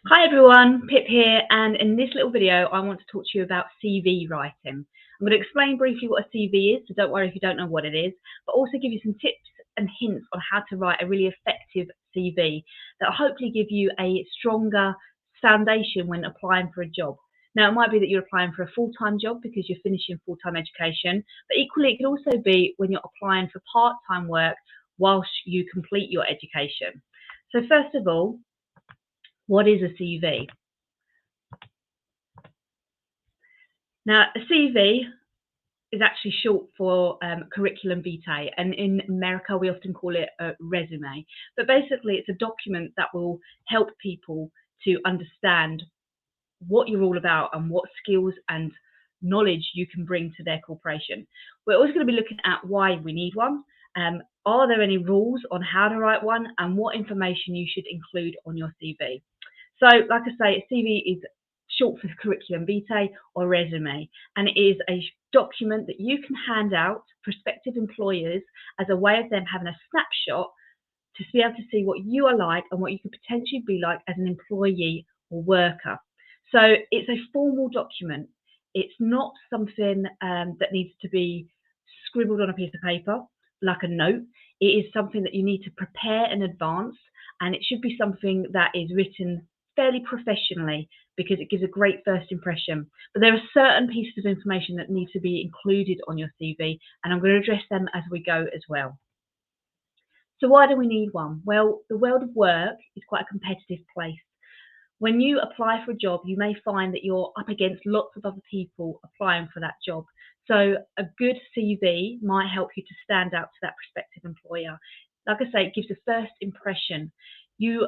Hi everyone, Pip here, and in this little video I want to talk to you about CV writing. I'm going to explain briefly what a CV is, so don't worry if you don't know what it is, but also give you some tips and hints on how to write a really effective CV that will hopefully give you a stronger foundation when applying for a job. Now it might be that you're applying for a full-time job because you're finishing full-time education, but equally it could also be when you're applying for part-time work whilst you complete your education. So first of all, what is a CV? Now, a CV is actually short for curriculum vitae, and in America we often call it a resume. But basically, it's a document that will help people to understand what you're all about and what skills and knowledge you can bring to their corporation. We're also going to be looking at why we need one. Are there any rules on how to write one, and what information you should include on your CV? So, like I say, a CV is short for curriculum vitae or resume, and it is a document that you can hand out to prospective employers as a way of them having a snapshot to be able to see what you are like and what you could potentially be like as an employee or worker. So it's a formal document. It's not something that needs to be scribbled on a piece of paper like a note. It is something that you need to prepare in advance, and it should be something that is written fairly professionally because it gives a great first impression. But there are certain pieces of information that need to be included on your CV, and I'm going to address them as we go as well. So why do we need one? Well, the world of work is quite a competitive place. When you apply for a job, you may find that you're up against lots of other people applying for that job. So a good CV might help you to stand out to that prospective employer. Like I say, it gives a first impression. You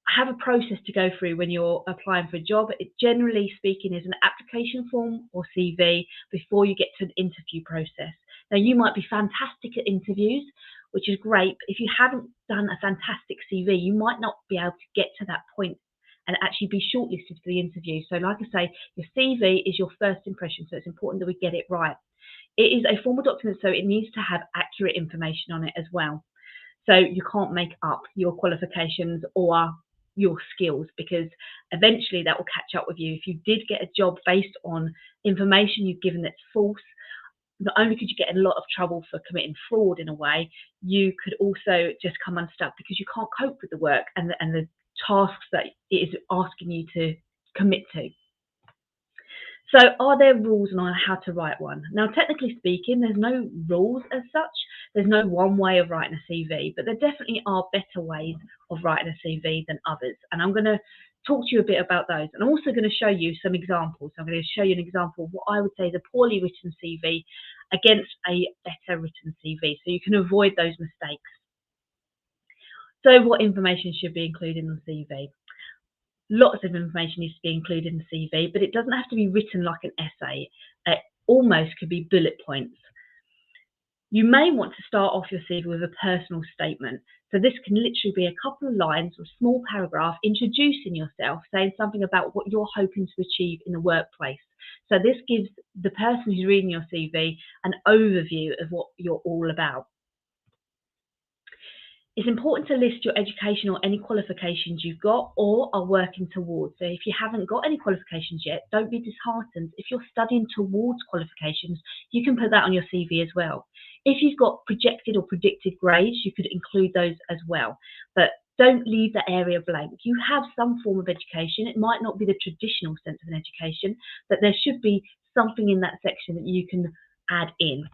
have a process to go through when you're applying for a job. It, generally speaking, is an application form or CV before you get to an interview process. Now, you might be fantastic at interviews, which is great, but if you haven't done a fantastic CV, you might not be able to get to that point and actually be shortlisted for the interview. So like I say, your CV is your first impression, so it's important that we get it right. It is a formal document, so it needs to have accurate information on it as well. So you can't make up your qualifications or your skills, because eventually that will catch up with you. If you did get a job based on information you've given that's false, not only could you get in a lot of trouble for committing fraud in a way, you could also just come unstuck because you can't cope with the work and the tasks that it is asking you to commit to. So are there rules on how to write one? Now, technically speaking, there's no rules as such. There's no one way of writing a CV, but there definitely are better ways of writing a CV than others. And I'm going to talk to you a bit about those. And I'm also going to show you some examples. I'm going to show you an example of what I would say is a poorly written CV against a better written CV, so you can avoid those mistakes. So what information should be included in the CV? Lots of information needs to be included in the CV, but it doesn't have to be written like an essay. It almost could be bullet points. You may want to start off your CV with a personal statement. So this can literally be a couple of lines or a small paragraph introducing yourself, saying something about what you're hoping to achieve in the workplace. So this gives the person who's reading your CV an overview of what you're all about. It's important to list your education or any qualifications you've got or are working towards. So if you haven't got any qualifications yet, don't be disheartened. If you're studying towards qualifications, you can put that on your CV as well. If you've got projected or predicted grades, you could include those as well. But don't leave that area blank. You have some form of education. It might not be the traditional sense of an education, but there should be something in that section that you can add in.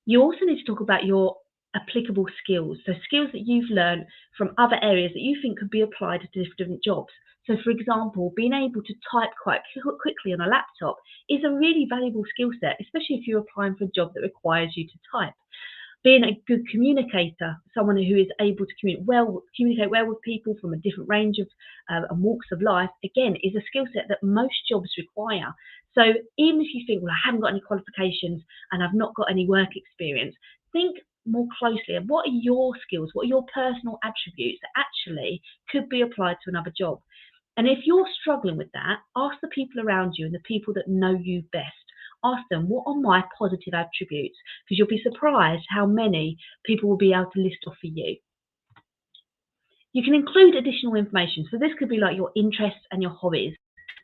You also need to talk about your applicable skills, so skills that you've learned from other areas that you think could be applied to different jobs. So for example, being able to type quite quickly on a laptop is a really valuable skill set, especially if you're applying for a job that requires you to type. Being a good communicator, someone who is able to communicate well with people from a different range of and walks of life, again, is a skill set that most jobs require. So even if you think, well, I haven't got any qualifications and I've not got any work experience, think more closely at what are your skills, what are your personal attributes that actually could be applied to another job. And if you're struggling with that, ask the people around you and the people that know you best. Ask them, what are my positive attributes? Because you'll be surprised how many people will be able to list off for you. You can include additional information. So this could be like your interests and your hobbies.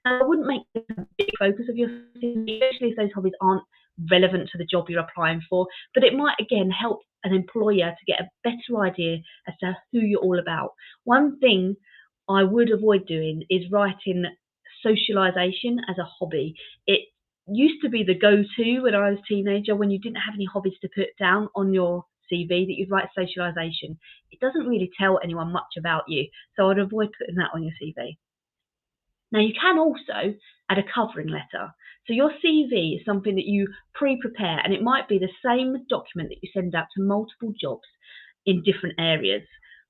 I wouldn't make this a big focus of your CV, especially if those hobbies aren't relevant to the job you're applying for. But it might again help an employer to get a better idea as to who you're all about. One thing I would avoid doing is writing socialization as a hobby. It used to be the go-to when I was a teenager, when you didn't have any hobbies to put down on your CV, that you'd write socialization. It doesn't really tell anyone much about you, so I'd avoid putting that on your CV. Now, you can also add a covering letter. So your CV is something that you pre-prepare, and it might be the same document that you send out to multiple jobs in different areas.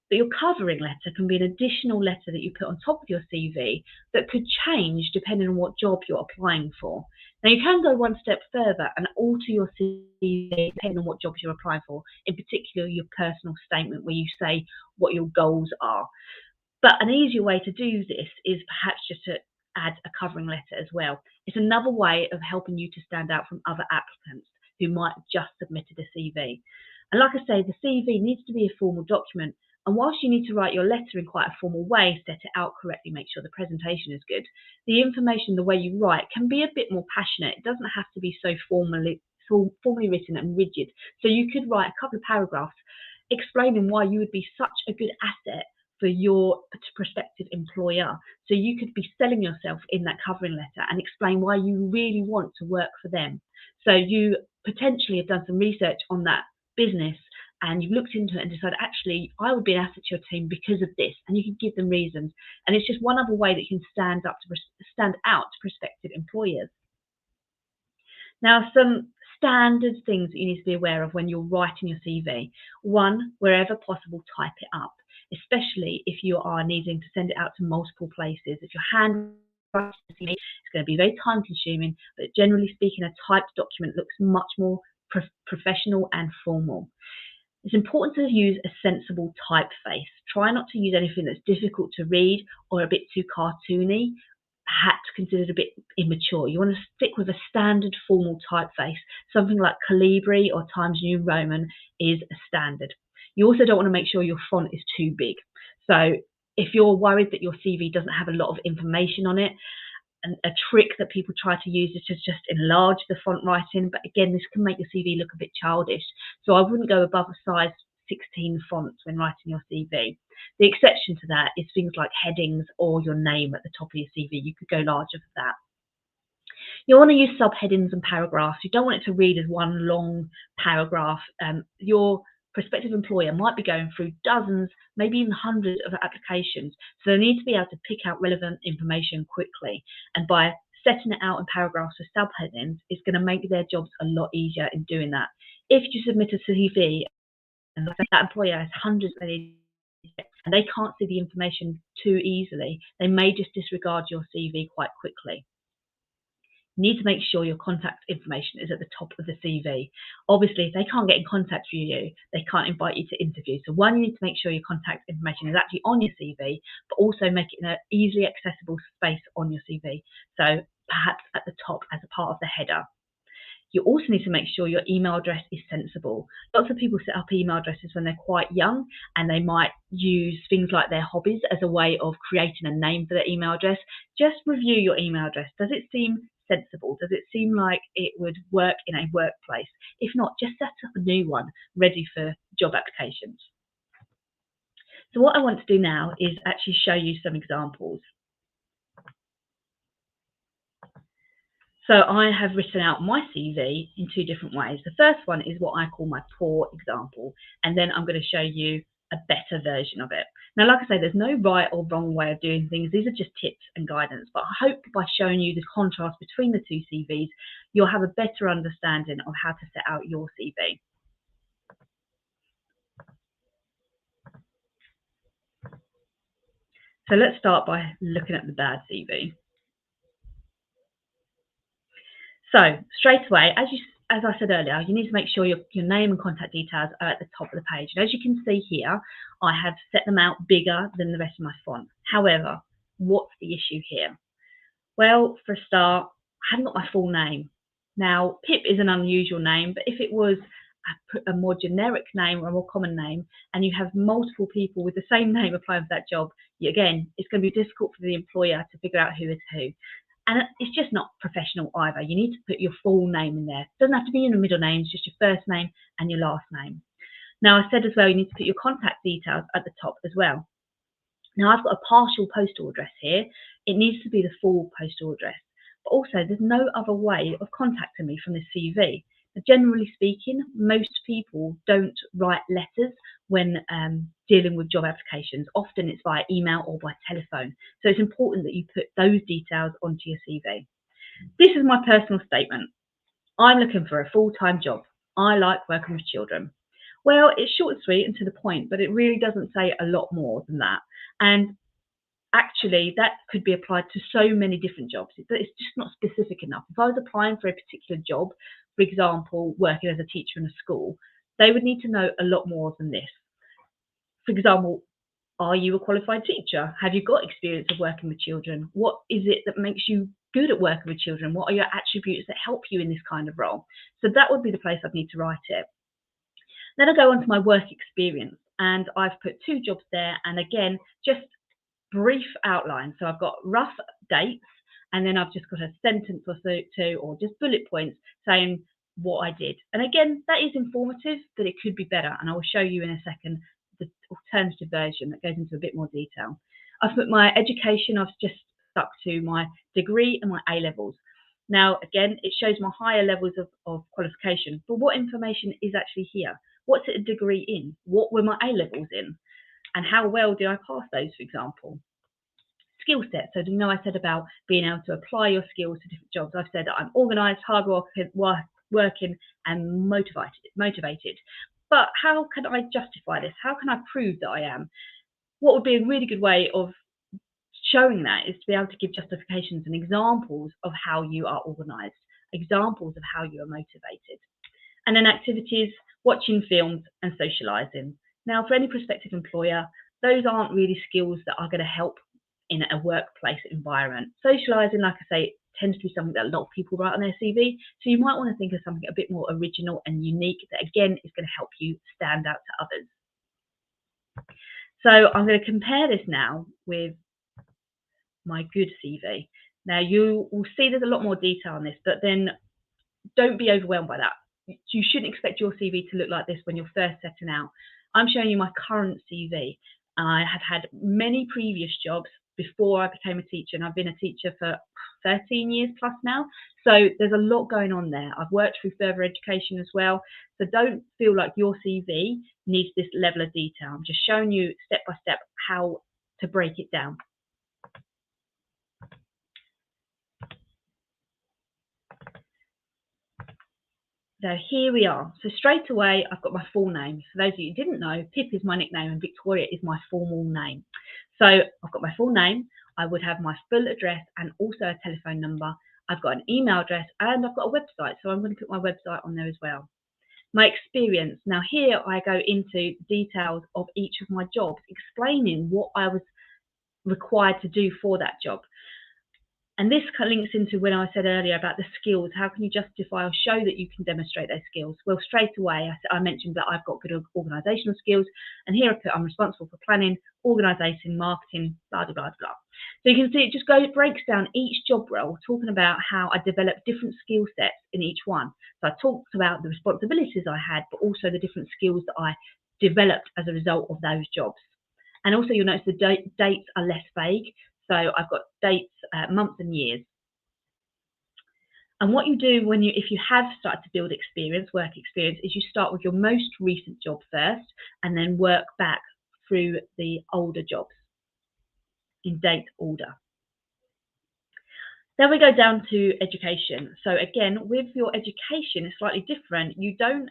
But your covering letter can be an additional letter that you put on top of your CV that could change depending on what job you're applying for. Now, you can go one step further and alter your CV depending on what jobs you're applying for, in particular your personal statement where you say what your goals are. But an easier way to do this is perhaps just to add a covering letter as well. It's another way of helping you to stand out from other applicants who might have just submitted a CV. And like I say, the CV needs to be a formal document. And whilst you need to write your letter in quite a formal way, set it out correctly, make sure the presentation is good, the information, the way you write, can be a bit more passionate. It doesn't have to be so formally written and rigid. So you could write a couple of paragraphs explaining why you would be such a good asset for your prospective employer. So you could be selling yourself in that covering letter and explain why you really want to work for them. So you potentially have done some research on that business and you've looked into it and decided, actually, I would be an asset to your team because of this. And you can give them reasons. And it's just one other way that you can stand out to prospective employers. Now, some standard things that you need to be aware of when you're writing your CV. One, wherever possible, type it up, especially if you are needing to send it out to multiple places. If you're handwriting CV, it's going to be very time consuming, but generally speaking, a typed document looks much more professional and formal. It's important to use a sensible typeface. Try not to use anything that's difficult to read or a bit too cartoony, perhaps considered a bit immature. You want to stick with a standard formal typeface. Something like Calibri or Times New Roman is a standard. You also don't want to make sure your font is too big. So if you're worried that your CV doesn't have a lot of information on it, and a trick that people try to use is to just enlarge the font writing. But again, this can make your CV look a bit childish. So I wouldn't go above a size 16 fonts when writing your CV. The exception to that is things like headings or your name at the top of your CV. You could go larger for that. You want to use subheadings and paragraphs. You don't want it to read as one long paragraph. Your prospective employer might be going through dozens, maybe even hundreds of applications. So they need to be able to pick out relevant information quickly. And by setting it out in paragraphs with subheadings, it's going to make their jobs a lot easier in doing that. If you submit a CV and that employer has hundreds of and they can't see the information too easily, they may just disregard your CV quite quickly. You need to make sure your contact information is at the top of the CV. Obviously, if they can't get in contact with you, they can't invite you to interview. So one, you need to make sure your contact information is actually on your CV, but also make it in an easily accessible space on your CV. So perhaps at the top as a part of the header. You also need to make sure your email address is sensible. Lots of people set up email addresses when they're quite young, and they might use things like their hobbies as a way of creating a name for their email address. Just review your email address. Does it seem sensible? Does it seem like it would work in a workplace? If not, just set up a new one ready for job applications. So what I want to do now is actually show you some examples. So I have written out my CV in two different ways. The first one is what I call my poor example, and then I'm going to show you a better version of it. Now, like I say, there's no right or wrong way of doing things. These are just tips and guidance, but I hope by showing you the contrast between the two CVs, you'll have a better understanding of how to set out your CV. So let's start by looking at the bad CV. So straight away, as I said earlier, you need to make sure your name and contact details are at the top of the page. And as you can see here, I have set them out bigger than the rest of my font. However, what's the issue here? Well, for a start, I haven't got my full name. Now, Pip is an unusual name, but if it was put a more generic name or a more common name, and you have multiple people with the same name applying for that job, again, it's going to be difficult for the employer to figure out who is who. And it's just not professional either. You need to put your full name in there. It doesn't have to be in the middle name, it's just your first name and your last name. Now, I said as well, you need to put your contact details at the top as well. Now, I've got a partial postal address here. It needs to be the full postal address. But also, there's no other way of contacting me from this CV. Generally speaking, most people don't write letters when dealing with job applications. Often it's via email or by telephone. So it's important that you put those details onto your CV. This is my personal statement. I'm looking for a full-time job. I like working with children. Well, it's short and sweet and to the point, but it really doesn't say a lot more than that. And actually, that could be applied to so many different jobs. It's just not specific enough. If I was applying for a particular job, for example, working as a teacher in a school, they would need to know a lot more than this. For example, are you a qualified teacher? Have you got experience of working with children? What is it that makes you good at working with children? What are your attributes that help you in this kind of role? So that would be the place I'd need to write it. Then I go on to my work experience, and I've put 2 jobs there, and again, just brief outline. So I've got rough dates, and then I've just got a sentence or two, or just bullet points saying what I did. And again, that is informative, but it could be better. And I will show you in a second the alternative version that goes into a bit more detail. I've put my education, I've just stuck to my degree and my A levels. Now, again, it shows my higher levels of qualification, but what information is actually here? What's it a degree in? What were my A levels in? And how well did I pass those, for example? Skill set. So, I said about being able to apply your skills to different jobs. I've said that I'm organised, hard working, and motivated. But how can I justify this? How can I prove that I am? What would be a really good way of showing that is to be able to give justifications and examples of how you are organised, examples of how you are motivated. And then activities, watching films and socialising. Now, for any prospective employer, those aren't really skills that are going to help in a workplace environment. Socialising, like I say, tends to be something that a lot of people write on their CV. So you might want to think of something a bit more original and unique that, again, is going to help you stand out to others. So I'm going to compare this now with my good CV. Now, you will see there's a lot more detail on this, but then don't be overwhelmed by that. You shouldn't expect your CV to look like this when you're first setting out. I'm showing you my current CV. I have had many previous jobs before I became a teacher, and I've been a teacher for 13 years plus now. So there's a lot going on there. I've worked through further education as well. So don't feel like your CV needs this level of detail. I'm just showing you step by step how to break it down. So here we are. So straight away, I've got my full name. For those of you who didn't know, Pip is my nickname and Victoria is my formal name. So I've got my full name. I would have my full address and also a telephone number. I've got an email address and I've got a website. So I'm going to put my website on there as well. My experience. Now here I go into details of each of my jobs, explaining what I was required to do for that job. And this links into when I said earlier about the skills. How can you justify or show that you can demonstrate those skills? Well, straight away, I mentioned that I've got good organisational skills. And here I put I'm responsible for planning, organising, marketing, blah, blah, blah, blah. So you can see it just breaks down each job role, talking about how I developed different skill sets in each one. So I talked about the responsibilities I had, but also the different skills that I developed as a result of those jobs. And also you'll notice the dates are less vague. So I've got dates, months and years. And what you do if you have started to build experience, work experience, is you start with your most recent job first and then work back through the older jobs in date order. Then we go down to education. So again, with your education, it's slightly different. You don't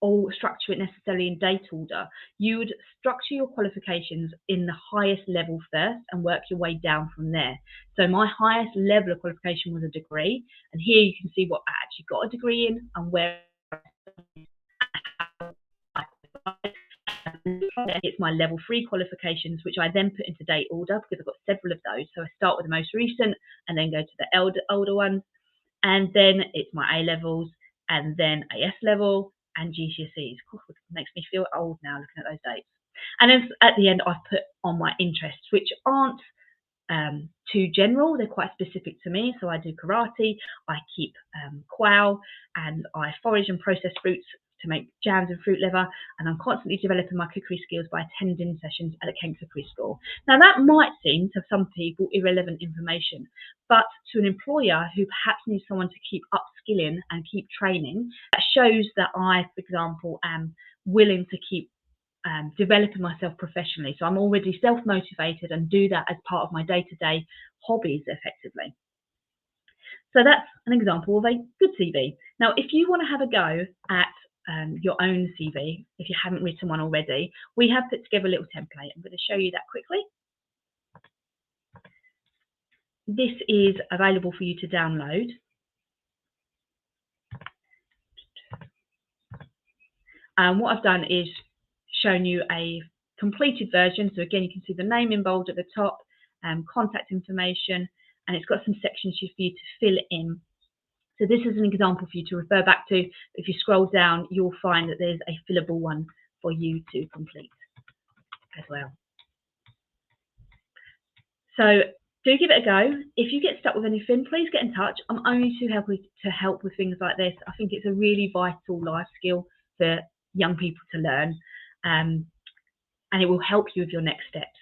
all structure it necessarily in date order. You would structure your qualifications in the highest level first and work your way down from there. So my highest level of qualification was a degree, and here you can see what I actually got a degree in and where it's my level 3 qualifications, which I then put into date order because I've got several of those. So I start with the most recent and then go to the older ones, and then it's my A levels and then AS level and GCSEs. Of course, it makes me feel old now looking at those dates. And then at the end, I've put on my interests, which aren't too general. They're quite specific to me. So I do karate, I keep quail, and I forage and process fruits to make jams and fruit leather, and I'm constantly developing my cookery skills by attending sessions at a Kent Cookery School. Now that might seem to some people irrelevant information, but to an employer who perhaps needs someone to keep upskilling and keep training, that shows that I, for example, am willing to keep developing myself professionally. So I'm already self-motivated and do that as part of my day-to-day hobbies effectively. So that's an example of a good CV. Now, if you want to have a go at your own CV, if you haven't written one already, we have put together a little template. I'm going to show you that quickly. This is available for you to download. And what I've done is shown you a completed version. So again, you can see the name in bold at the top, contact information, and it's got some sections for you to fill in. So this is an example for you to refer back to. If you scroll down, you'll find that there's a fillable one for you to complete as well. So do give it a go. If you get stuck with anything, please get in touch. I'm only too happy to help with things like this. I think it's a really vital life skill for young people to learn, and it will help you with your next steps.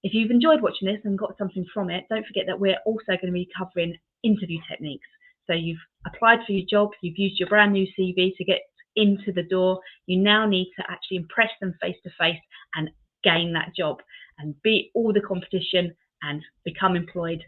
If you've enjoyed watching this and got something from it, don't forget that we're also going to be covering interview techniques. So you've applied for your job, you've used your brand new CV to get into the door. You now need to actually impress them face to face and gain that job and beat all the competition and become employed.